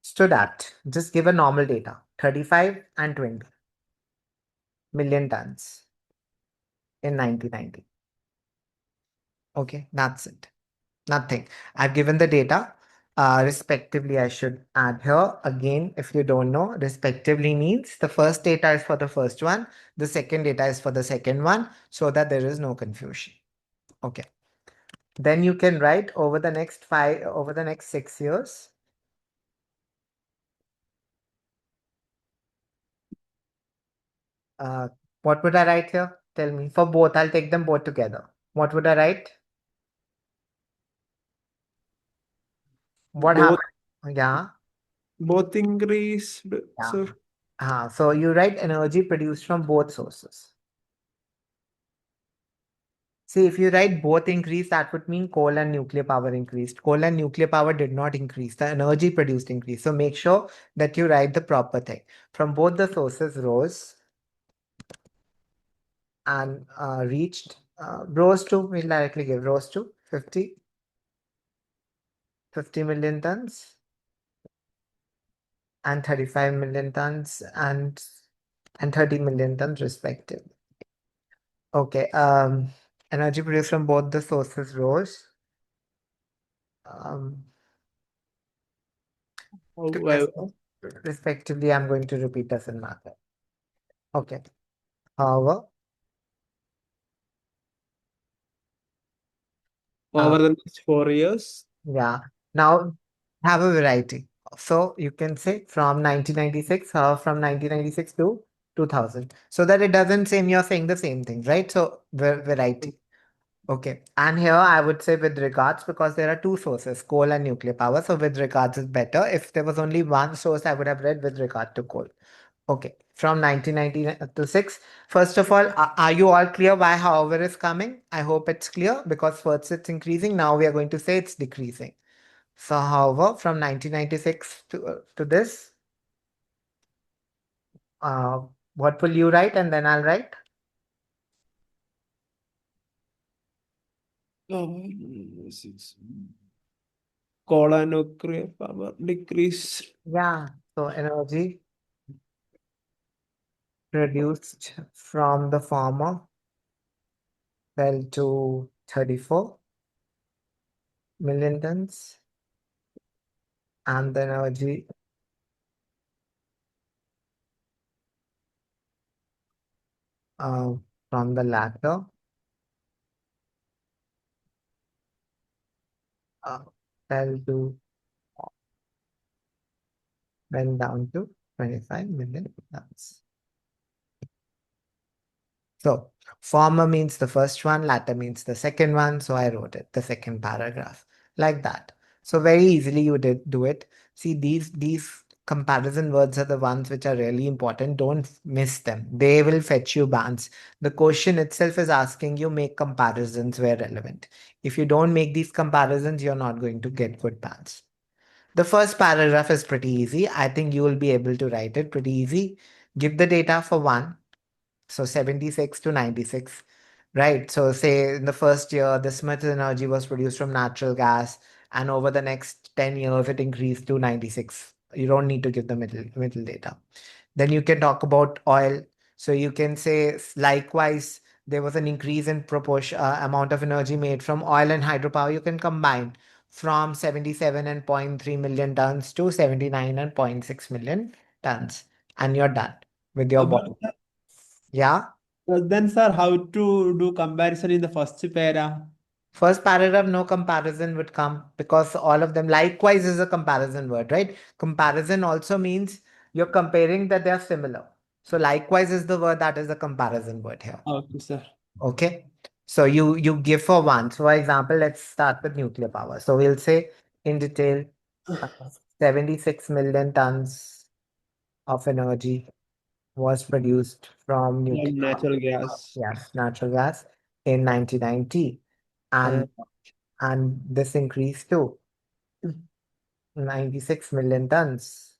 A: stood at, just give a normal data, 35 and 20 million tons in 1990. Okay, that's it. Nothing. I've given the data. Respectively, I should add here. Again, if you don't know, respectively means the first data is for the first one, the second data is for the second one, so that there is no confusion. Okay. Then you can write over the next 6 years. What would I write here? Tell me. For both, I'll take them both together. What would I write? What
B: Both
A: happened? Yeah.
B: both increased,
A: Yeah.
B: sir.
A: So you write energy produced from both sources. See, if you write both increased, that would mean coal and nuclear power increased. Coal and nuclear power did not increase. The energy produced increased. So make sure that you write the proper thing. From both the sources rose and rose to, we'll directly give rose to 50 million tons and 35 million tons and 30 million tons respectively. Okay. Energy produced from both the sources rose.
B: However,
A: Respectively, I'm going to repeat as in matter. Okay. However,
B: over the next 4 years,
A: yeah. Now have a variety. So you can say from 1996, from 1996 to 2000, so that it doesn't seem you're saying the same thing, right? So variety. Okay. And here I would say with regards, because there are two sources, coal and nuclear power. So with regards is better. If there was only one source, I would have read with regard to coal. Okay. From 1996. First of all, are you all clear why however is coming? I hope it's clear because first it's increasing. Now we are going to say it's decreasing. So however, from 1996 to this, uh, what will you write? And then I'll write.
B: Six. Coal and nuclear power decreased.
A: Yeah. So energy produced from the former fell to 34 million tons, and the energy uh, from the latter uh, fell to went down to 25 million tons. So former means the first one, latter means the second one. So I wrote it, the second paragraph, like that. So very easily you did do it. See, these comparison words are the ones which are really important. Don't miss them. They will fetch you bans. The question itself is asking you make comparisons where relevant. If you don't make these comparisons, you're not going to get good bans. The first paragraph is pretty easy. I think you will be able to write it pretty easy. Give the data for one. So 76 to 96, right? So say in the first year, this much energy was produced from natural gas, and over the next 10 years, it increased to 96. You don't need to give the middle data. Then you can talk about oil. So you can say likewise, there was an increase in proportion amount of energy made from oil and hydropower. You can combine from 77 and 0.3 million tons to 79 and 0.6 million tons, and you're done with your
B: But
A: bottom. Yeah.
B: then, sir, how to do comparison in the first para?
A: First paragraph, no comparison would come because all of them likewise is a comparison word, right? Comparison also means you're comparing that they are similar. So likewise is the word that is a comparison word here.
B: Okay, sir.
A: Okay. So you give for one. So for example, let's start with nuclear power. So we'll say in detail, uh, 76 million tons of energy was produced from nuclear
B: From
A: power.
B: natural gas.
A: Yes, natural gas in 1990.
B: Uh,
A: And this increased to 96 million tons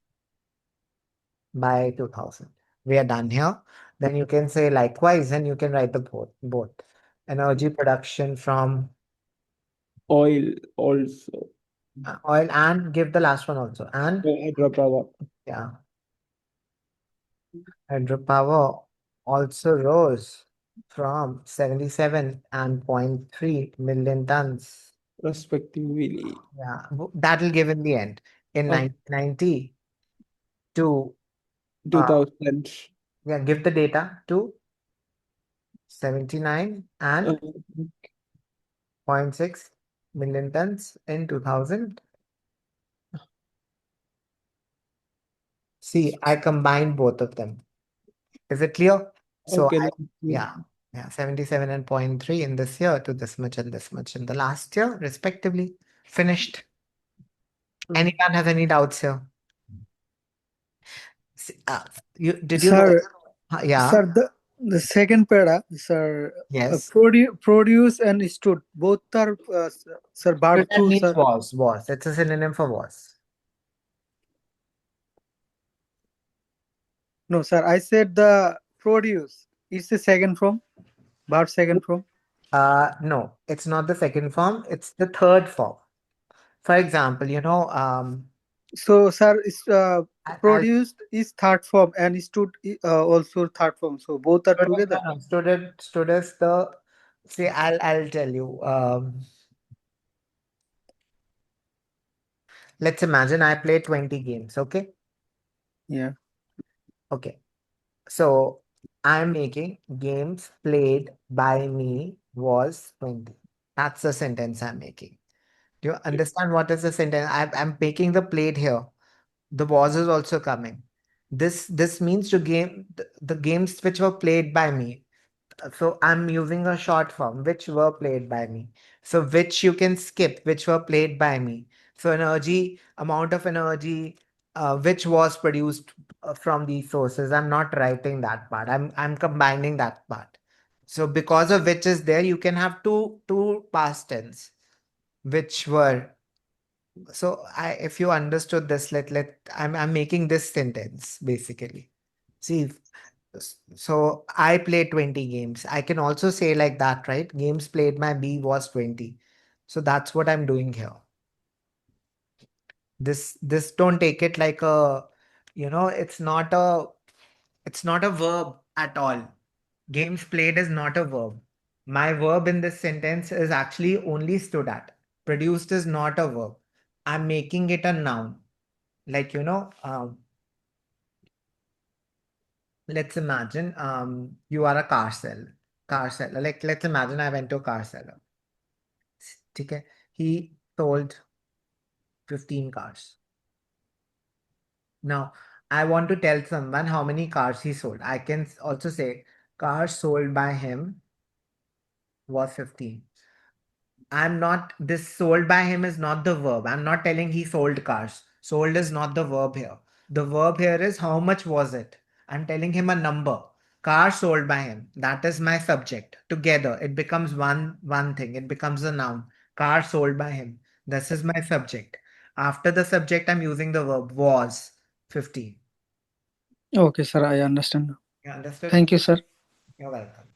A: by 2000. We are done here. Then you can say likewise, and you can write the both. Energy production from
B: oil also.
A: oil, and give the last one also. And
B: Hydropower.
A: yeah, hydropower also rose from 77 and 0.3 million tons.
B: Respectively.
A: Yeah, that'll give in the end. In
B: Okay.
A: 1990 to
B: 2000.
A: yeah, give the data to 79 and
B: Uh,
A: 0.6 million tons in 2000. See, I combined both of them. Is it clear? So
B: okay.
A: yeah, 77 and 0.3 in this year to this much and this much in the last year, respectively. Finished. Anyone have any doubts here? Did you know?
C: Sir,
A: Yeah,
C: sir, the second para, sir,
A: yes.
C: produce and stood both are sir bar
A: So that
C: two,
A: means
C: sir.
A: was. It's a synonym for was.
C: No, sir, I said the produce. It's the second form, bar second form.
A: No, it's not the second form, it's the third form. For example,
C: So, sir, is
A: I'll
C: produced is third form and stood also third form. So both are together.
A: stood as the see, I'll tell you. Let's imagine I play 20 games, okay?
C: Yeah.
A: Okay. So I'm making games played by me was 20. That's the sentence I'm making. Do you understand what is the sentence? I'm making the played here. The wars is also coming. This means the games which were played by me. So I'm using a short form, which were played by me. So which you can skip, which were played by me. So energy, amount of energy, which was produced from these sources. I'm not writing that part. I'm combining that part. So because of which is there, you can have two past tense, which were. So if you understood this, I'm making this sentence basically. See, so I played 20 games. I can also say like that, right? Games played by B was 20. So that's what I'm doing here. This don't take it like a, it's not a verb at all. Games played is not a verb. My verb in this sentence is actually only stood at. Produced is not a verb. I'm making it a noun. Like, let's imagine you are a car seller. Like, let's imagine I went to a car seller. Okay, he sold 15 cars. Now, I want to tell someone how many cars he sold. I can also say cars sold by him was 15. This sold by him is not the verb. I'm not telling he sold cars. Sold is not the verb here. The verb here is how much was it? I'm telling him a number. Car sold by him. That is my subject. Together, it becomes one thing. It becomes a noun. Car sold by him. This is my subject. After the subject, I'm using the verb was 15.
D: Okay, sir, I understand now.
A: You understood?
D: Thank you, sir.
A: You're welcome.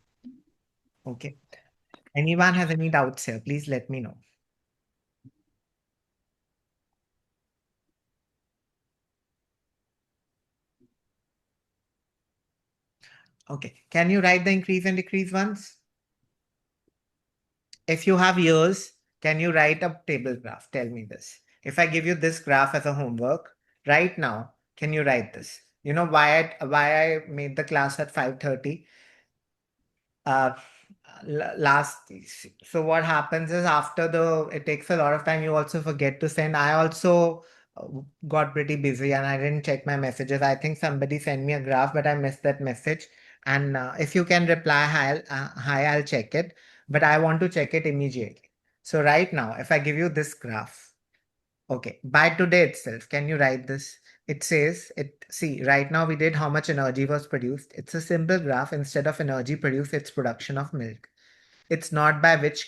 A: Okay. Anyone has any doubts here? Please let me know. Okay. Can you write the increase and decrease ones? If you have years, can you write a table graph? Tell me this. If I give you this graph as a homework right now, can you write this? You know why I made the class at 5:30? Uh, last. So what happens is after it takes a lot of time. You also forget to send. I also got pretty busy and I didn't check my messages. I think somebody sent me a graph, but I missed that message. And if you can reply hi, I'll check it. But I want to check it immediately. So right now, if I give you this graph, okay, by today itself, can you write this? It says see, right now we did how much energy was produced. It's a simple graph. Instead of energy produced, it's production of milk. It's not by which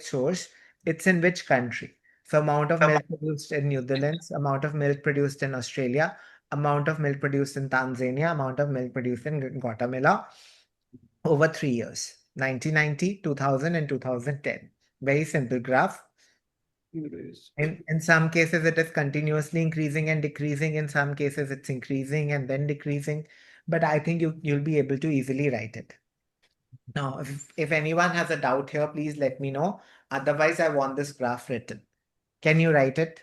A: source, it's in which country. So amount of milk produced in New Zealand, amount of milk produced in Australia, amount of milk produced in Tanzania, amount of milk produced in Guatemala over 3 years, 1990, 2000, and 2010. Very simple graph. In some cases, it is continuously increasing and decreasing. In some cases, it's increasing and then decreasing. But I think you'll be able to easily write it. Now, if anyone has a doubt here, please let me know. Otherwise, I want this graph written. Can you write it?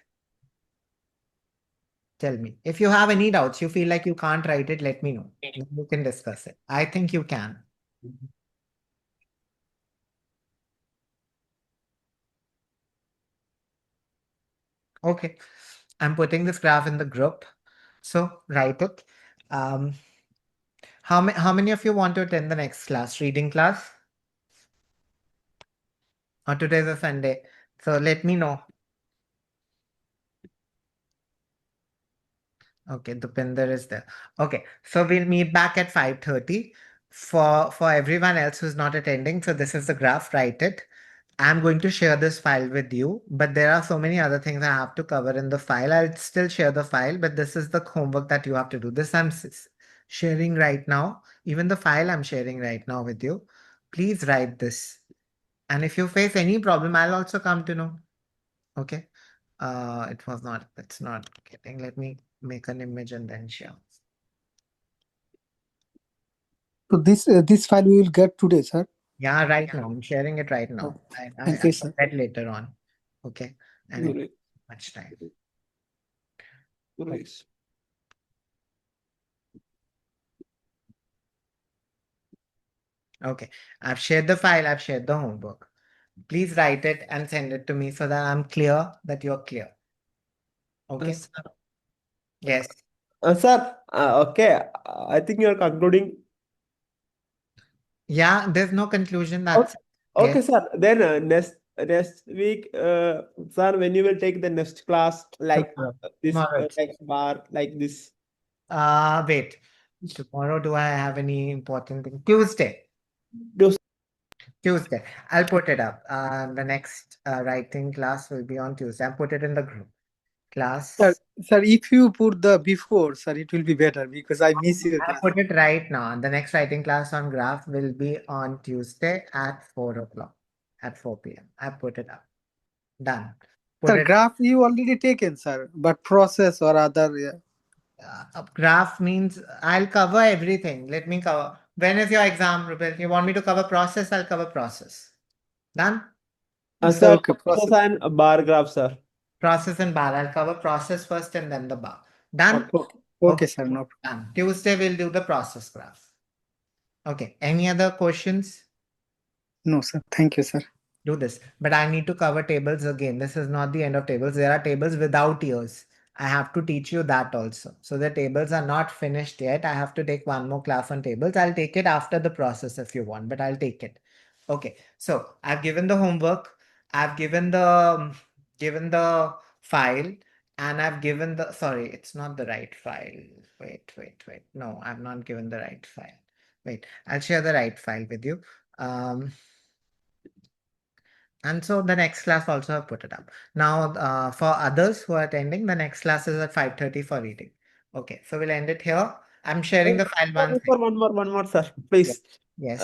A: Tell me. If you have any doubts, you feel like you can't write it, let me know. Then we can discuss it. I think you can. Okay. I'm putting this graph in the group. So write it. How many of you want to attend the next class? Reading class? Or today's a Sunday. So let me know. Okay, Dupinder is there. Okay, so we'll meet back at 5:30. For everyone else who's not attending, so this is the graph, write it. I'm going to share this file with you, but there are so many other things I have to cover in the file. I'll still share the file, but this is the homework that you have to do. This I'm sharing right now. Even the file I'm sharing right now with you. Please write this. And if you face any problem, I'll also come to know. Okay. It's not getting, let me make an image and then share.
D: So this file we will get today, sir.
A: Yeah, right now. I'm sharing it right now.
D: Thank you, sir.
A: That later on. Okay. And
B: Great.
A: much time.
B: Great.
A: Okay. I've shared the file, I've shared the homework. Please write it and send it to me so that I'm clear that you're clear. Okay.
B: Yes, sir.
A: Yes.
B: Sir, okay. I think you're concluding.
A: Yeah, there's no conclusion.
B: Okay,
A: That's
B: okay,
A: yes.
B: sir. Then next week, sir, when you will take the next class, like
A: Tomorrow.
B: this
A: Tomorrow.
B: next bar, like this.
A: Wait. Tomorrow, do I have any important thing? Tuesday.
B: Those-
A: Tuesday. I'll put it up. The next writing class will be on Tuesday. I'll put it in the group. Class.
D: Sir, if you put the before, sir, it will be better because I miss your
A: I
D: class.
A: put it right now. The next writing class on graph will be on Tuesday at 4 o'clock, at 4 p.m. I put it up. Done. Put
D: Sir,
A: it.
D: graph you already taken, sir, but process or other, yeah.
A: Graph means I'll cover everything. Let me cover. When is your exam, Rupert? You want me to cover process? I'll cover process. Done?
B: Sir,
D: Okay,
B: process
D: process.
B: and bar graph, sir.
A: Process and bar. I'll cover process first and then the bar. Done?
D: Okay, okay, sir, no problem.
A: Done. Tuesday we'll do the process graph. Okay. Any other questions?
D: No, sir. Thank you, sir.
A: Do this. But I need to cover tables again. This is not the end of tables. There are tables without years. I have to teach you that also. So the tables are not finished yet. I have to take one more class on tables. I'll take it after the process if you want, but I'll take it. Okay. So I've given the homework. I've given the file, and I've given the, sorry, it's not the right file. Wait. No, I've not given the right file. Wait, I'll share the right file with you. And so the next class also have put it up. Now, for others who are attending, the next class is at 5:30 for reading. Okay, so we'll end it here. I'm sharing the file once.
B: Sir, one more, sir, please.
A: Yes.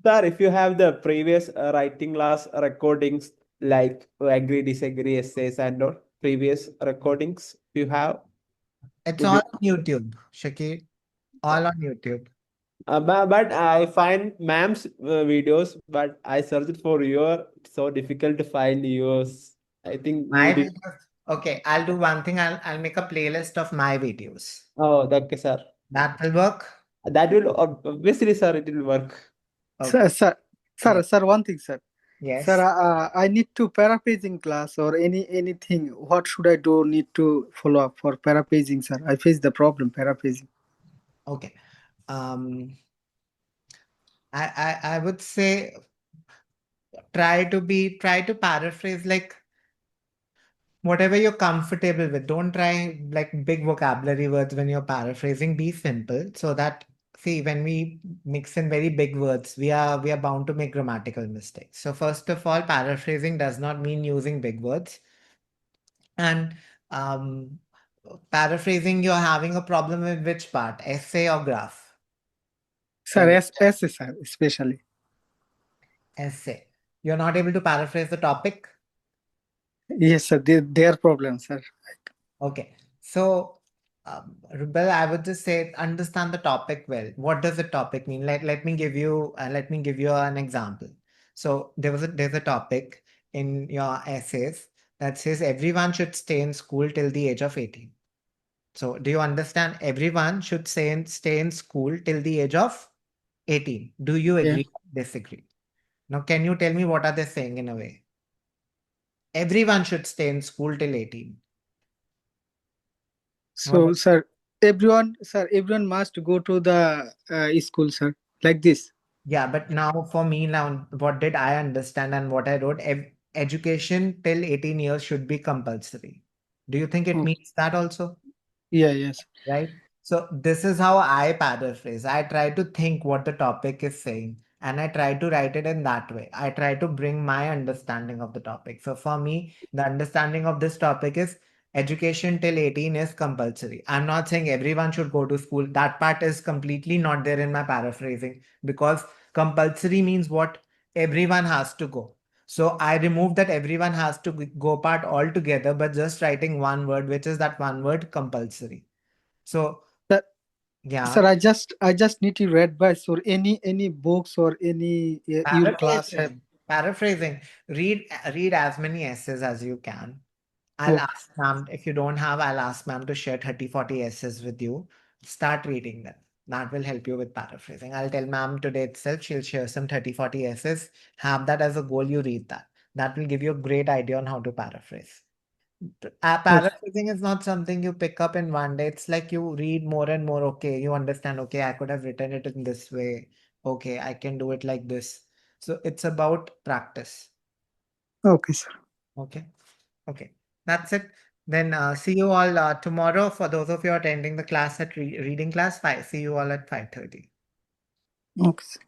B: Sir, if you have the previous writing class recordings, like agree, disagree, essays, and all previous recordings, you have.
A: It's
B: Would
A: all
B: you-
A: on YouTube, Shaki. All on YouTube.
B: But I find ma'am's videos, but I searched for your. It's so difficult to find yours. I think you
A: My
B: did.
A: videos. Okay, I'll do one thing. I'll make a playlist of my videos.
B: Oh, okay, sir.
A: That will work.
B: That will obviously, sir, it will work.
A: Okay.
D: Sir, one thing, sir.
A: Yes.
D: Sir, I need to paraphrasing class or anything. What should I do? Need to follow up for paraphrasing, sir. I face the problem paraphrasing.
A: Okay. I would say try to paraphrase like whatever you're comfortable with. Don't try like big vocabulary words when you're paraphrasing. Be simple so that, see, when we mix in very big words, we are bound to make grammatical mistakes. So first of all, paraphrasing does not mean using big words. And um, paraphrasing, you're having a problem with which part, essay or graph?
D: Sir, essay, sir, especially.
A: Essay. You're not able to paraphrase the topic?
D: Yes, sir. Their problem, sir.
A: Okay. So, Rubel, I would just say understand the topic well. What does the topic mean? Let me give you an example. So there's a topic in your essays that says everyone should stay in school till the age of 18. So do you understand? Everyone should stay in school till the age of 18. Do you
D: Yeah.
A: agree or disagree? Now, can you tell me what are they saying in a way? Everyone should stay in school till 18.
D: So, sir, everyone must go to the school, sir. Like this.
A: Yeah, but now for me now, what did I understand and what I wrote? Education till 18 years should be compulsory. Do you think it
D: Okay.
A: means that also?
D: Yeah, yes.
A: Right? So this is how I paraphrase. I try to think what the topic is saying and I try to write it in that way. I try to bring my understanding of the topic. So for me, the understanding of this topic is education till 18 is compulsory. I'm not saying everyone should go to school. That part is completely not there in my paraphrasing because compulsory means what? Everyone has to go. So I removed that everyone has to go part altogether, but just writing one word, which is that one word compulsory. So
D: Sir,
A: yeah,
D: sir, I just need to read advice or any books or any your class have.
A: paraphrasing. Read as many essays as you can. I'll
D: Okay.
A: ask ma'am if you don't have. I'll ask ma'am to share 30-40 essays with you. Start reading them. That will help you with paraphrasing. I'll tell ma'am today itself. She'll share some 30-40 essays. Have that as a goal. You read that. That will give you a great idea on how to paraphrase. Paraphrasing is not something you pick up in one day. It's like you read more and more. Okay, you understand. Okay, I could have written it in this way. Okay, I can do it like this. So it's about practice.
D: Okay, sir.
A: Okay. Okay. That's it. Then see you all tomorrow. For those of you attending the class at reading class, see you all at 5:30.
D: Okay, sir.